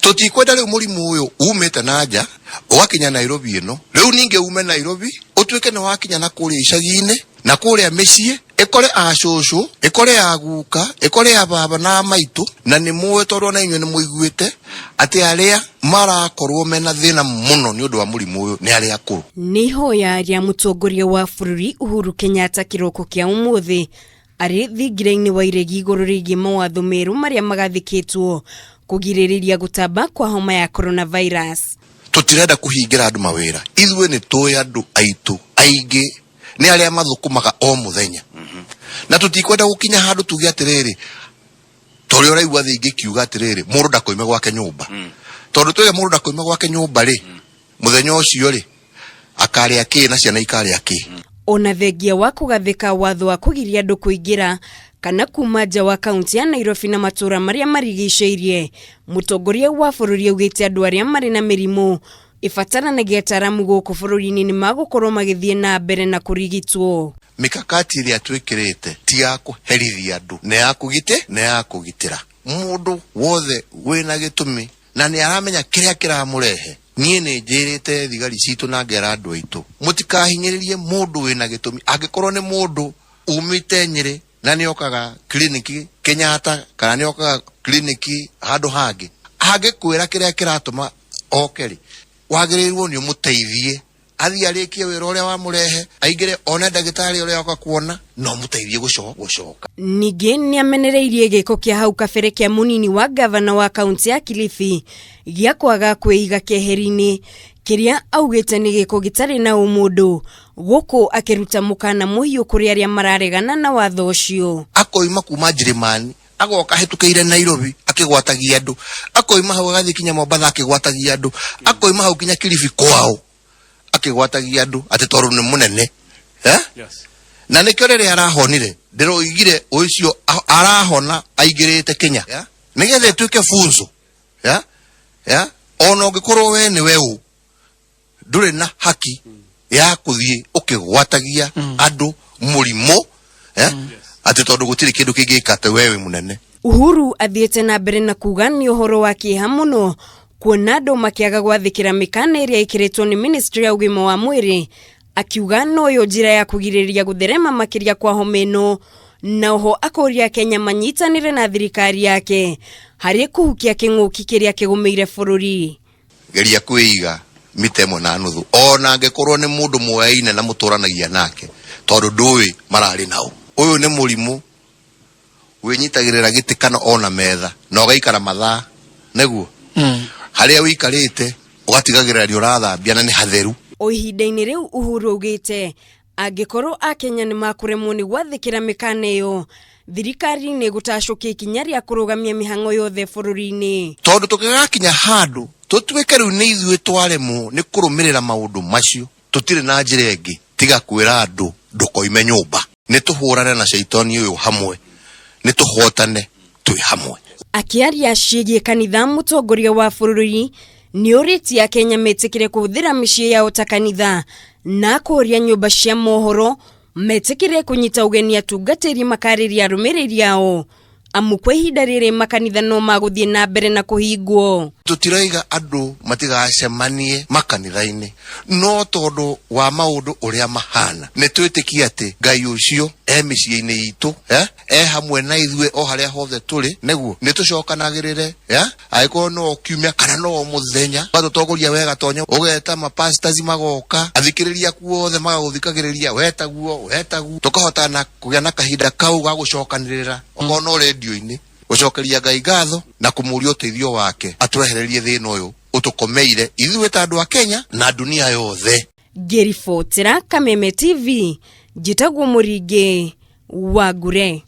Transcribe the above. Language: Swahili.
tutikwenda riu murimu uyu umete naja wakinya Nairobi ino riu ninge ume Nairobi utwike ni wakinya na kuria icagi-ini na kuria micii ikore acucu ikore aguka ikore ababa na maitu na ni muwe tondu na inywe ni muiguite ati aria marakorwo mena thina muno ni undu wa murimu uyu ni aria akuru. Ni hoya ria mutongoria wa bururi Uhuru Kenyatta kiroko kia umuthi ari thingiraini wa iregi iguru rigi mawatho meru maria magathikitwo kugiririria gutamba kwa homa ya coronavirus. Tutirenda kuhingira andu mawira ithwe ni tuya andu aitu aingi ni aria mathukumaga o muthenya na tutikwenda gukinya handu tuge atiriri tori uraigwa thingi kiuga atiriri mundu ndakoime gwake nyumba tondu tuge mundu ndakoime gwake nyumba ri muthenya ucio ri akari aki na ciana ikari aki. Ona thengia wa kugathika watho wa kugiria andu kuingira kana kuma nja wa kaunti ya Nairobi na matura maria marigiceirie, mutongoria wa bururi augite andu aria mari na mirimu ifataranagia ataramu guku bururi-ini ni magukorwo magithie na mbere na kurigitwo. Mikakati iria twikirite ti ya kuherithia andu ne ya kugite ne ya kugitira mundu wothe wina gitumi na ni aramenya kiria kiramurehe. Nie ni njirite thigari citu na ngera andu aitu mutikahinyiririe mundu wina gitumi angikorwo ni mundu umite Nyeri na ni okaga kliniki Kenyatta kana ni okaga kliniki handu hangi angikwira kiria kiratuma okeri wagirirwo ni umuteithie athi arikie wira uria wa murehe aingire ona ndagitari uria oka kuona no muteithie gucoka. Ningi ni amenereirie giko kia hau kabere kia munini wa gavana wa kaunti ya Kilifi gia kwaga kwiga keheri-ini kiria augite ni giko gitari na umundu guku akiruta mukana muhiu kuri aria mararegana na watho ucio. Akoima kuma Njirimani agoka hetukeire Nairobi akigwatagia andu akoima hau agathi kinya Mombasa akigwatagia andu akoima hau kinya Kilifi kwao akigwatagia andu ati toru ni munene yes. Na nikio riri arahonire ndiroigire ucio arahona aingirite Kenya nigethe tuike funzo ona ungikorwo we ni weu nduri na haki ya kuthie ukigwatagia andu murimo ati tondu gutiri kindu kingikate wewe munene. Uhuru athiete na mbere na kuga ni uhoro wa kiha muno kuona andu makiaga gwathikira mikana iria ikiritwo ni ministry ya ugima wa mwiri, akiuga no yo njira ya kugiririria gutherema makiria kwa homa ino na oho akoria Kenya manyitanire na thirikari yake hari kuhukia king'uki kiria kigumeire bururi. Geria kwiga mitemo na nuthu ona angikorwo ni mundu mweine na muturanagia nake tondu ndui marari nao. Uyu ni murimu winyitagirira gitikano ona metha na ugaikara mathaa neguo haria wikarite ugatigagirira ri urathambia na ni hatheru. O ihinda-ini riu Uhuru augite angikorwo akenya ni makuremwo ni gwathikira mikana iyo thirikari ni gutashukia ikinya ria kurugamia mihango yothe bururi-ini tondu tukigakinya handu tutwike riu ni ithue twaremwo ni kurumirira maundu macio tutire na njira ingi tiga kwira andu ndukoime nyumba ni tuhurane na shaitani uyu hamwe ni tuhotane twi hamwe. Akiaria ciigie kanitha mutongoria wa bururi ni uriti ya Kenya metikire kuthira micii yao ta kanitha na kuria nyumba cia mohoro metikire kunyita ugeni atungatiri makariria arumiriri yao amu kwa ihinda riri makanitha no maguthie na mbere na kuhingwo. Tutiraiga andu matigacemanie makanitha-ini no tondu wa maundu uria mahana ni twitikia ati Ngai ucio micii-ini itu hamwe na ithue o haria hothe turi neguo ni tucokanagirire aikorwo no kiumia kana no muthenya batutongoria wega tonyo ugeta mapastors magoka athikiriria kuothe magaguthikagiriria wetaguo tukahotana kugia na kahinda kau ga gucokanirira okono radio-ini gucokeria Ngai ngatho na kumuria uteithio wake aturehererie thina uyu utukomeire ithue ta andu a Kenya na dunia yothe. Gerifotera Kameme TV Jitagwo Muringi Wagure.